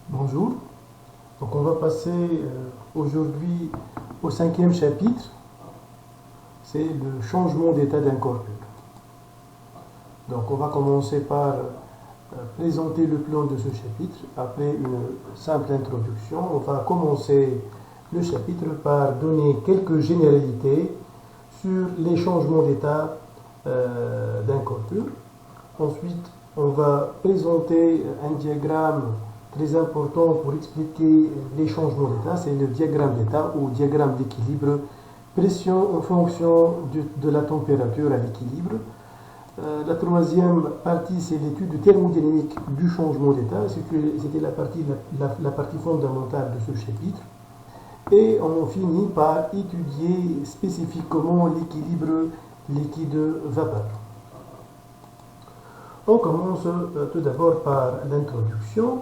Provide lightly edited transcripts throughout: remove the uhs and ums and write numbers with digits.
Bonjour, donc on va passer aujourd'hui au cinquième chapitre, c'est le changement d'état d'un corpus. Donc on va commencer par présenter le plan de ce chapitre. Après une simple introduction, on va commencer le chapitre par donner quelques généralités sur les changements d'état d'un corpus. Ensuite, on va présenter un diagramme très important pour expliquer les changements d'état, c'est le diagramme d'état ou diagramme d'équilibre, pression en fonction de la température à l'équilibre. La troisième partie, c'est l'étude thermodynamique du changement d'état, c'était la partie fondamentale de ce chapitre. Et on finit par étudier spécifiquement l'équilibre liquide-vapeur. On commence tout d'abord par l'introduction.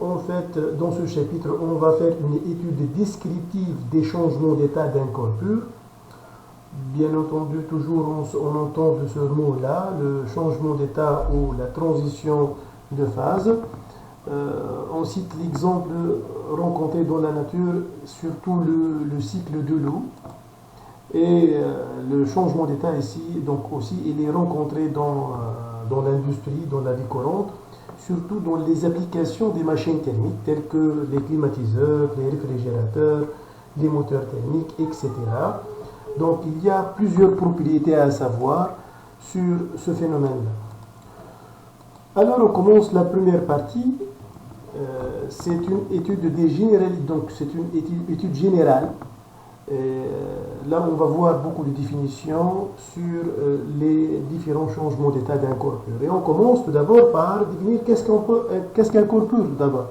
En fait, dans ce chapitre, on va faire une étude descriptive des changements d'état d'un corpus. Bien entendu, toujours on entend de ce mot-là, le changement d'état ou la transition de phase. On cite l'exemple rencontré dans la nature, surtout le cycle de l'eau. Et le changement d'état ici, donc aussi, il est rencontré dans l'industrie, dans la vie courante, surtout dans les applications des machines thermiques telles que les climatiseurs, les réfrigérateurs, les moteurs thermiques, etc. Donc il y a plusieurs propriétés à savoir sur ce phénomène-là. Alors on commence la première partie. C'est une étude des généralités, donc c'est une étude générale. Là, on va voir beaucoup de définitions sur les différents changements d'état d'un corpus. Et on commence tout d'abord par définir qu'est-ce qu'un corpus d'abord.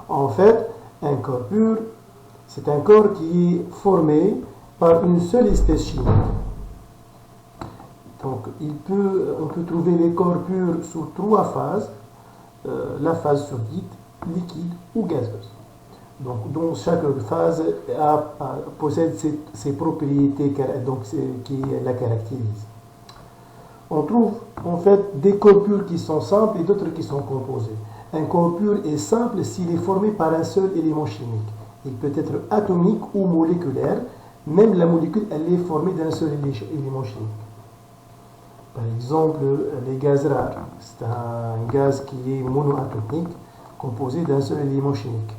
En fait, un corpus, c'est un corps qui est formé par une seule espèce chimique. Donc, on peut trouver les corpus sous trois phases, la phase solide, liquide ou gazeuse. Donc, dont chaque phase possède ses propriétés qui la caractérisent. On trouve en fait des corpus qui sont simples et d'autres qui sont composés. Un corpus est simple s'il est formé par un seul élément chimique. Il peut être atomique ou moléculaire. Même la molécule, elle est formée d'un seul élément chimique. Par exemple, les gaz rares. C'est un gaz qui est monoatomique, composé d'un seul élément chimique.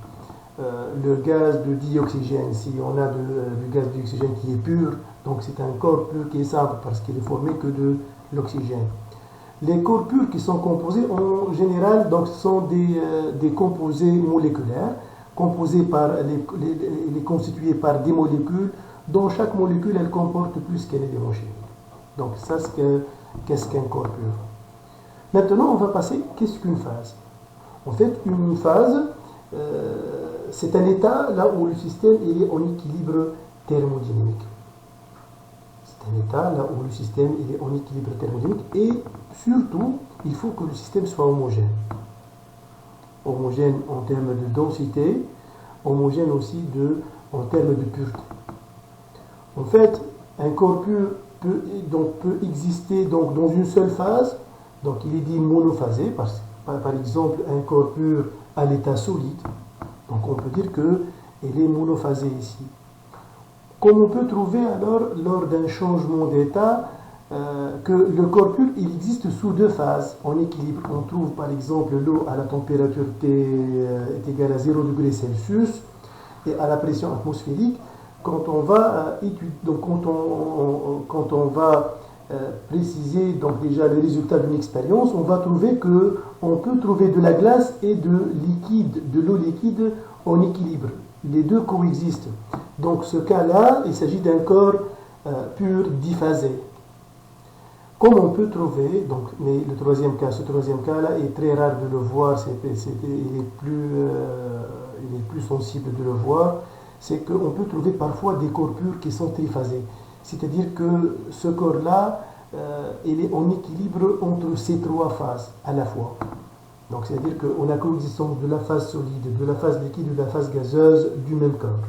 Le gaz de dioxygène, si on a du gaz de dioxygène qui est pur, donc c'est un corpus qui est simple parce qu'il est formé que de l'oxygène. Les corpus qui sont composés en général donc, sont des composés moléculaires, constitués par des molécules dont chaque molécule elle comporte plus qu'un élément chimique. Donc ça qu'est-ce qu'un corpus. Maintenant on va passer qu'est-ce qu'une phase. En fait une phase c'est un état là où le système il est en équilibre thermodynamique. C'est un état là où le système il est en équilibre thermodynamique et surtout, il faut que le système soit homogène. Homogène en termes de densité, homogène aussi en termes de pureté. En fait, un corpus peut exister donc, dans une seule phase, donc il est dit monophasé, par exemple un corpus à l'état solide. Donc on peut dire qu'il est monophasé ici. Comme on peut trouver alors lors d'un changement d'état que le corpus il existe sous deux phases en équilibre. On trouve par exemple l'eau à la température T est égale à 0 degré Celsius et à la pression atmosphérique. Quand on va préciser donc déjà les résultats d'une expérience, on va trouver qu'on peut trouver de la glace et de l'eau liquide en équilibre. Les deux coexistent. Donc ce cas-là, il s'agit d'un corps pur diphasé. Comme on peut trouver, mais ce troisième cas-là est très rare de le voir, il est plus sensible de le voir, c'est qu'on peut trouver parfois des corpus qui sont triphasés. C'est-à-dire que ce corps-là, il est en équilibre entre ces trois phases à la fois. Donc c'est-à-dire qu'on a coexistence de la phase solide, de la phase liquide et de la phase gazeuse du même corps.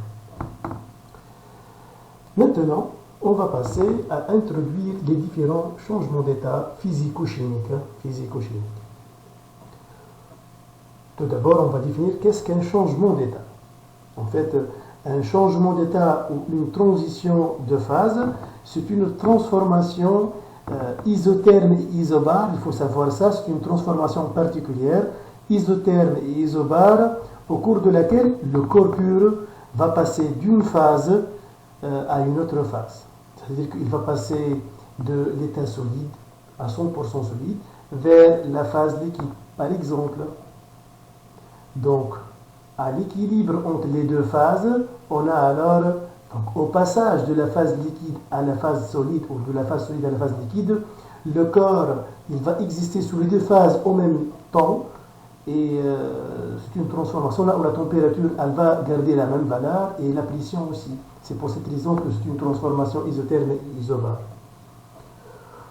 Maintenant, on va passer à introduire les différents changements d'état physico-chimiques. Tout d'abord, on va définir qu'est-ce qu'un changement d'état. En fait, un changement d'état ou une transition de phase, c'est une transformation isotherme et isobare. Il faut savoir ça, c'est une transformation particulière, isotherme et isobare, au cours de laquelle le corps pur va passer d'une phase à une autre phase. C'est-à-dire qu'il va passer de l'état solide à 100% solide vers la phase liquide. Par exemple, donc, à l'équilibre entre les deux phases, on a alors, donc, au passage de la phase liquide à la phase solide ou de la phase solide à la phase liquide, le corps il va exister sous les deux phases en même temps et c'est une transformation là où la température elle va garder la même valeur et la pression aussi. C'est pour cette raison que c'est une transformation isotherme et isobare.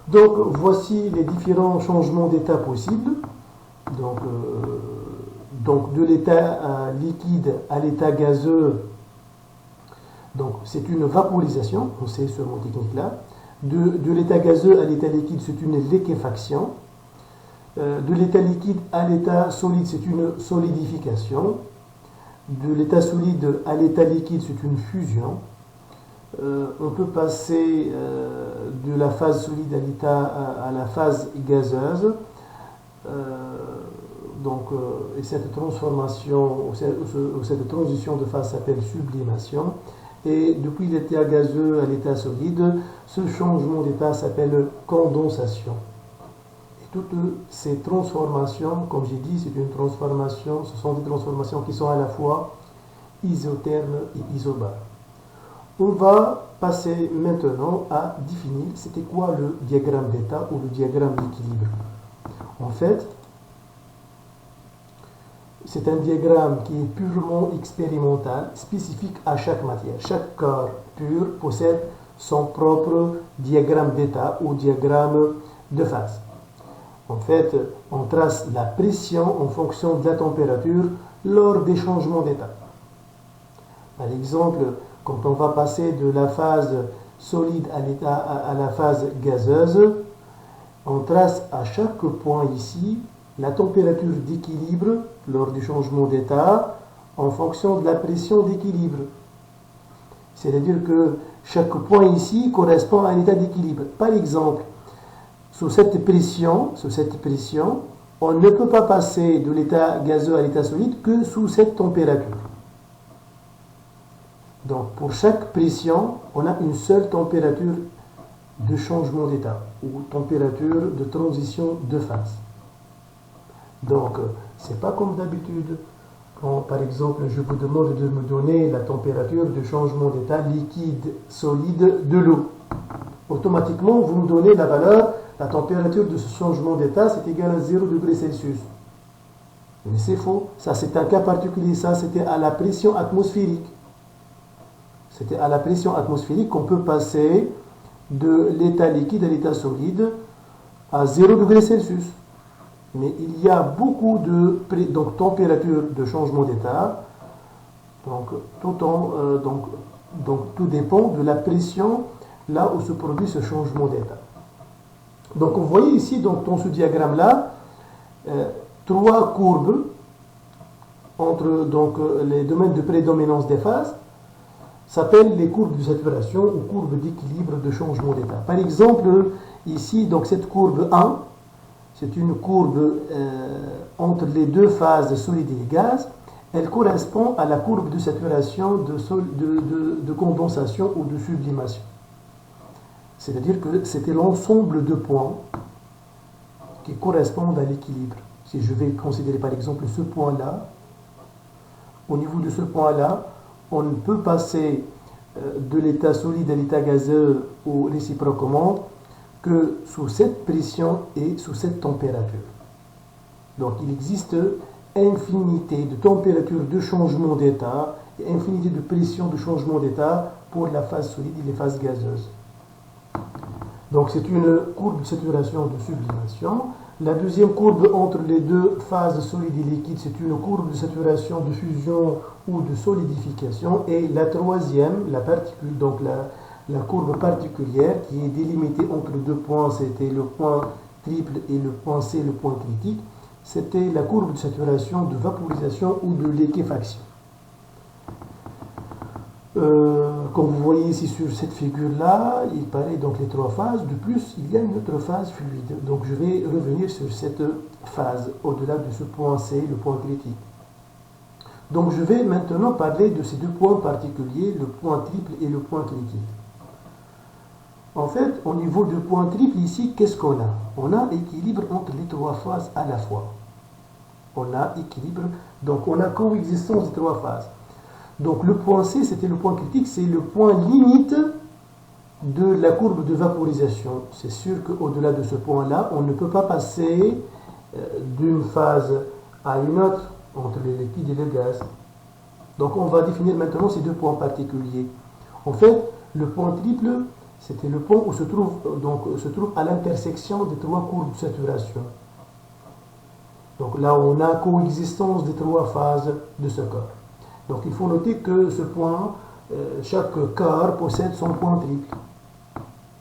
Donc voici les différents changements d'état possibles. Donc de l'état liquide à l'état gazeux, donc c'est une vaporisation, on sait ce mot technique-là. De l'état gazeux à l'état liquide, c'est une liquéfaction. De l'état liquide à l'état solide, c'est une solidification. De l'état solide à l'état liquide, c'est une fusion. On peut passer de la phase solide à la phase gazeuse. Et cette transformation, ou cette transition de phase s'appelle sublimation. Et depuis l'état gazeux à l'état solide, ce changement d'état s'appelle condensation. Et toutes ces transformations, comme j'ai dit, c'est une transformation, ce sont des transformations qui sont à la fois isothermes et isobares. On va passer maintenant à définir c'était quoi le diagramme d'état ou le diagramme d'équilibre. En fait, c'est un diagramme qui est purement expérimental, spécifique à chaque matière. Chaque corps pur possède son propre diagramme d'état ou diagramme de phase. En fait, on trace la pression en fonction de la température lors des changements d'état. Par exemple, quand on va passer de la phase solide à la phase gazeuse, on trace à chaque point ici la température d'équilibre lors du changement d'état en fonction de la pression d'équilibre. C'est-à-dire que chaque point ici correspond à un état d'équilibre. Par exemple, sous cette pression, on ne peut pas passer de l'état gazeux à l'état solide que sous cette température. Donc, pour chaque pression, on a une seule température de changement d'état ou température de transition de phase. Donc, c'est pas comme d'habitude. Quand, par exemple, je vous demande de me donner la température de changement d'état liquide, solide de l'eau. Automatiquement, vous me donnez la valeur, la température de ce changement d'état, c'est égal à 0 degré Celsius. Mais c'est faux. Ça, c'est un cas particulier. Ça, c'était à la pression atmosphérique. C'était à la pression atmosphérique qu'on peut passer de l'état liquide à l'état solide à 0 degré Celsius. Mais il y a beaucoup de températures de changement d'état. Donc tout dépend de la pression là où se produit ce changement d'état. Donc vous voyez ici dans ce diagramme-là trois courbes entre les domaines de prédominance des phases s'appellent les courbes de saturation ou courbes d'équilibre de changement d'état. Par exemple, ici, cette courbe 1, c'est une courbe entre les deux phases solide et gaz. Elle correspond à la courbe de saturation de condensation ou de sublimation. C'est-à-dire que c'était l'ensemble de points qui correspondent à l'équilibre. Si je vais considérer par exemple ce point-là, au niveau de ce point-là, on ne peut passer de l'état solide à l'état gazeux ou réciproquement que sous cette pression et sous cette température. Donc il existe infinité de températures de changement d'état et infinité de pression de changement d'état pour la phase solide et les phases gazeuses. Donc c'est une courbe de saturation de sublimation. La deuxième courbe entre les deux phases solide et liquide, c'est une courbe de saturation de fusion ou de solidification. Et la troisième, la courbe particulière qui est délimitée entre deux points, c'était le point triple et le point C, le point critique. c'était la courbe de saturation, de vaporisation ou de liquéfaction. Comme vous voyez ici sur cette figure-là, il paraît donc les trois phases. De plus, il y a une autre phase fluide. Donc je vais revenir sur cette phase, au-delà de ce point C, le point critique. Donc je vais maintenant parler de ces deux points particuliers, le point triple et le point critique. En fait, au niveau du point triple, ici, qu'est-ce qu'on a? On a équilibre entre les trois phases à la fois. On a équilibre, donc on a coexistence des trois phases. Donc le point C, c'était le point critique, c'est le point limite de la courbe de vaporisation. C'est sûr qu'au-delà de ce point-là, on ne peut pas passer d'une phase à une autre entre le liquide et le gaz. Donc on va définir maintenant ces deux points particuliers. En fait, le point triple, c'était le point où se trouve à l'intersection des trois courbes de saturation. Donc là, on a coexistence des trois phases de ce corps. Donc il faut noter que ce point, chaque corps possède son point triple.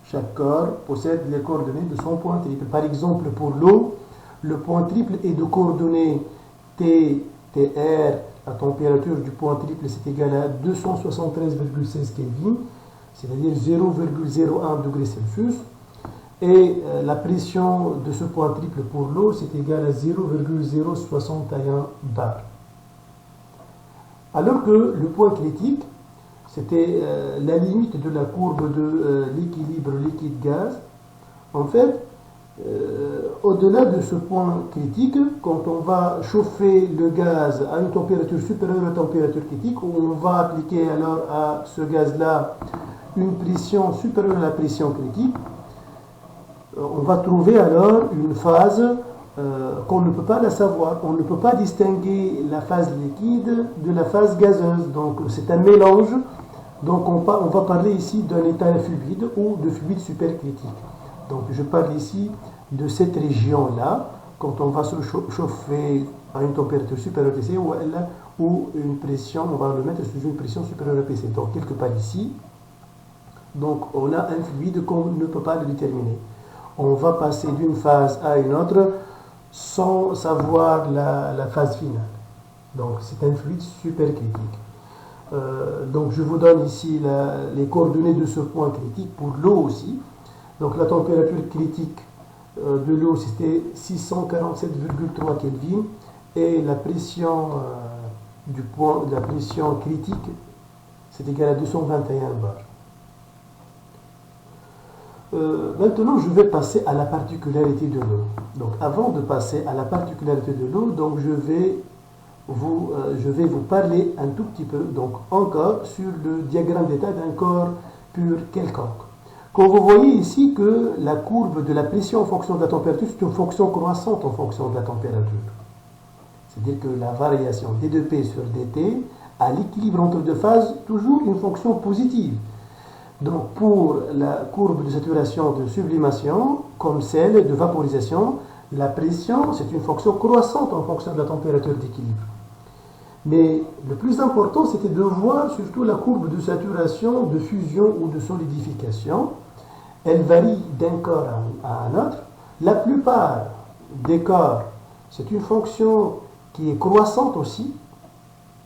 Chaque corps possède les coordonnées de son point triple. Par exemple, pour l'eau, le point triple est de coordonnées T, TR, la température du point triple, c'est égal à 273,16 Kelvin, c'est-à-dire 0,01 degré Celsius. Et la pression de ce point triple pour l'eau, c'est égal à 0,061 bar. Alors que le point critique, c'était la limite de la courbe de l'équilibre liquide-gaz. En fait, au-delà de ce point critique, quand on va chauffer le gaz à une température supérieure à la température critique, on va appliquer alors à ce gaz-là une pression supérieure à la pression critique, on va trouver alors une phase qu'on ne peut pas la savoir. On ne peut pas distinguer la phase liquide de la phase gazeuse. Donc c'est un mélange. Donc on va parler ici d'un état fluide ou de fluide supercritique. Donc je parle ici de cette région-là, quand on va se chauffer à une température supérieure à PC ou une pression, on va le mettre sous une pression supérieure à PC. Donc quelque part ici, donc on a un fluide qu'on ne peut pas le déterminer. On va passer d'une phase à une autre sans savoir la phase finale. Donc c'est un fluide supercritique. Donc je vous donne ici les coordonnées de ce point critique pour l'eau aussi. Donc la température critique de l'eau c'était 647,3 Kelvin et la pression du point de la pression critique c'est égal à 221 bar. Maintenant, je vais passer à la particularité de l'eau. Donc, avant de passer à la particularité de l'eau, donc je vais vous parler un tout petit peu, donc encore sur le diagramme d'état d'un corps pur quelconque. Quand vous voyez ici que la courbe de la pression en fonction de la température, c'est une fonction croissante en fonction de la température. C'est-à-dire que la variation d2p sur dt à l'équilibre entre deux phases, toujours une fonction positive. Donc pour la courbe de saturation de sublimation, comme celle de vaporisation, la pression, c'est une fonction croissante en fonction de la température d'équilibre. Mais le plus important, c'était de voir surtout la courbe de saturation, de fusion ou de solidification. Elle varie d'un corps à un autre. La plupart des corps, c'est une fonction qui est croissante aussi.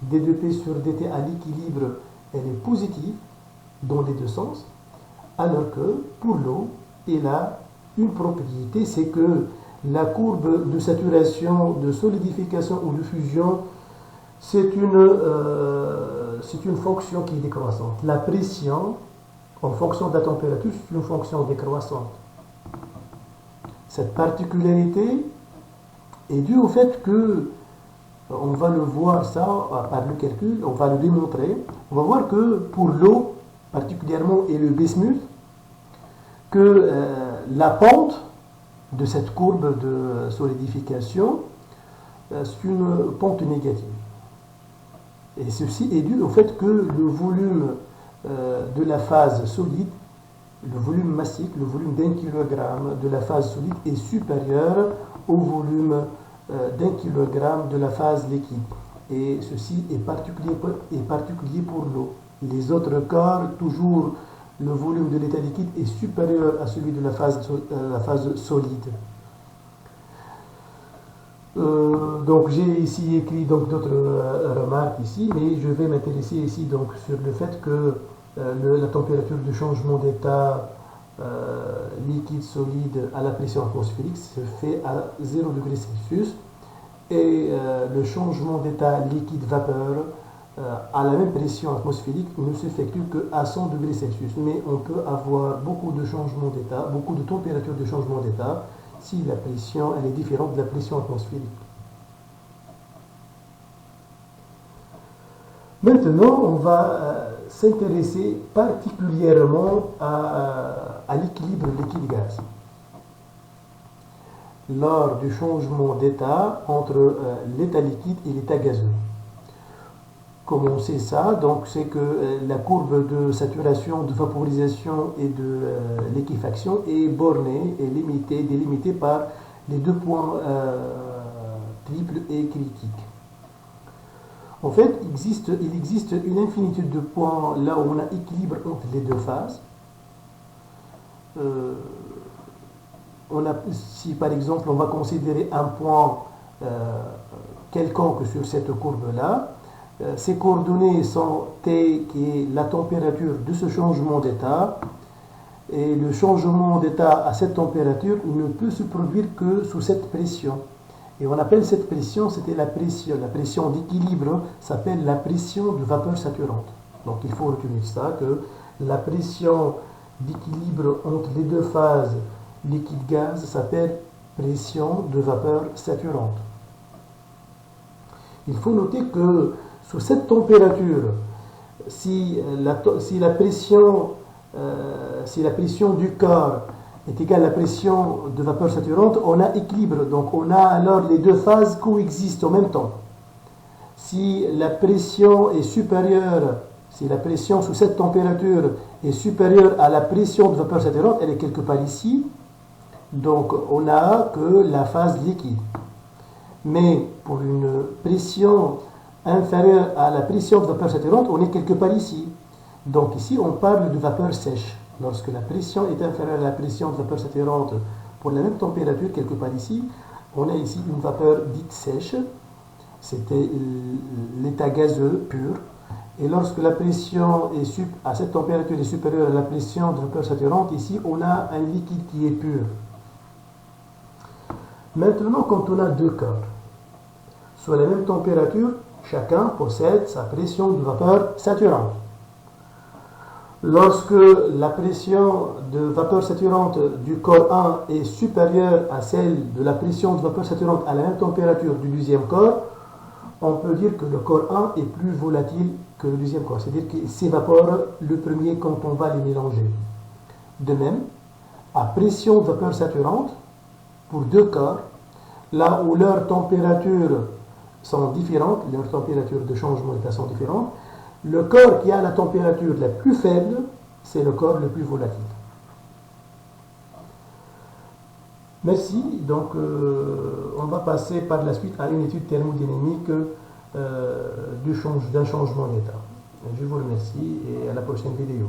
d2p sur dt à l'équilibre, elle est positive dans les deux sens, alors que pour l'eau, elle a une propriété, c'est que la courbe de saturation, de solidification ou de fusion, c'est une fonction qui est décroissante. La pression, en fonction de la température, c'est une fonction décroissante. Cette particularité est due au fait que, on va le voir ça par le calcul, on va le démontrer, on va voir que pour l'eau, particulièrement et le bismuth, que la pente de cette courbe de solidification, c'est une pente négative. Et ceci est dû au fait que le volume de la phase solide, le volume massique, le volume d'un kilogramme de la phase solide est supérieur au volume d'un kilogramme de la phase liquide. Et ceci est particulier pour l'eau. Les autres corps, toujours le volume de l'état liquide est supérieur à celui de la phase solide. Donc j'ai ici écrit d'autres remarques ici, mais je vais m'intéresser ici donc sur le fait que la température de changement d'état liquide solide à la pression atmosphérique se fait à 0 degré Celsius et le changement d'état liquide vapeur à la même pression atmosphérique ne s'effectue qu'à 100 degrés Celsius. Mais on peut avoir beaucoup de changements d'état, beaucoup de températures de changement d'état si la pression elle est différente de la pression atmosphérique. Maintenant, on va s'intéresser particulièrement à l'équilibre liquide-gaz lors du changement d'état entre l'état liquide et l'état gazeux. Comme on sait ça, donc c'est que la courbe de saturation, de vaporisation et de liquéfaction est bornée et délimitée par les deux points triples et critiques. En fait, il existe une infinitude de points là où on a équilibre entre les deux phases. Si par exemple on va considérer un point quelconque sur cette courbe-là, ces coordonnées sont T qui est la température de ce changement d'état, et le changement d'état à cette température ne peut se produire que sous cette pression. Et on appelle cette pression, c'était la pression d'équilibre s'appelle la pression de vapeur saturante. Donc il faut retenir ça, que la pression d'équilibre entre les deux phases liquide-gaz s'appelle pression de vapeur saturante. Il faut noter que sous cette température, si la pression du corps est égale à la pression de vapeur saturante, on a équilibre. Donc on a alors les deux phases coexistent en même temps. Si la pression est supérieure, si la pression sous cette température est supérieure à la pression de vapeur saturante, elle est quelque part ici, donc on n'a que la phase liquide. Mais pour une pression inférieure à la pression de vapeur saturante, on est quelque part ici. Donc ici, on parle de vapeur sèche. Lorsque la pression est inférieure à la pression de vapeur saturante pour la même température, quelque part ici, on a ici une vapeur dite sèche. C'était l'état gazeux pur. Et lorsque la pression à cette température est supérieure à la pression de vapeur saturante, ici, on a un liquide qui est pur. Maintenant, quand on a deux corps, soit la même température, chacun possède sa pression de vapeur saturante. Lorsque la pression de vapeur saturante du corps 1 est supérieure à celle de la pression de vapeur saturante à la même température du deuxième corps, on peut dire que le corps 1 est plus volatile que le deuxième corps, c'est-à-dire qu'il s'évapore le premier quand on va les mélanger. De même, à pression de vapeur saturante, pour deux corps, là où leurs températures sont différentes, leurs températures de changement d'état sont différentes, le corps qui a la température la plus faible, c'est le corps le plus volatile. Merci. Donc, on va passer par la suite à une étude thermodynamique d'un changement d'état. Je vous remercie et à la prochaine vidéo.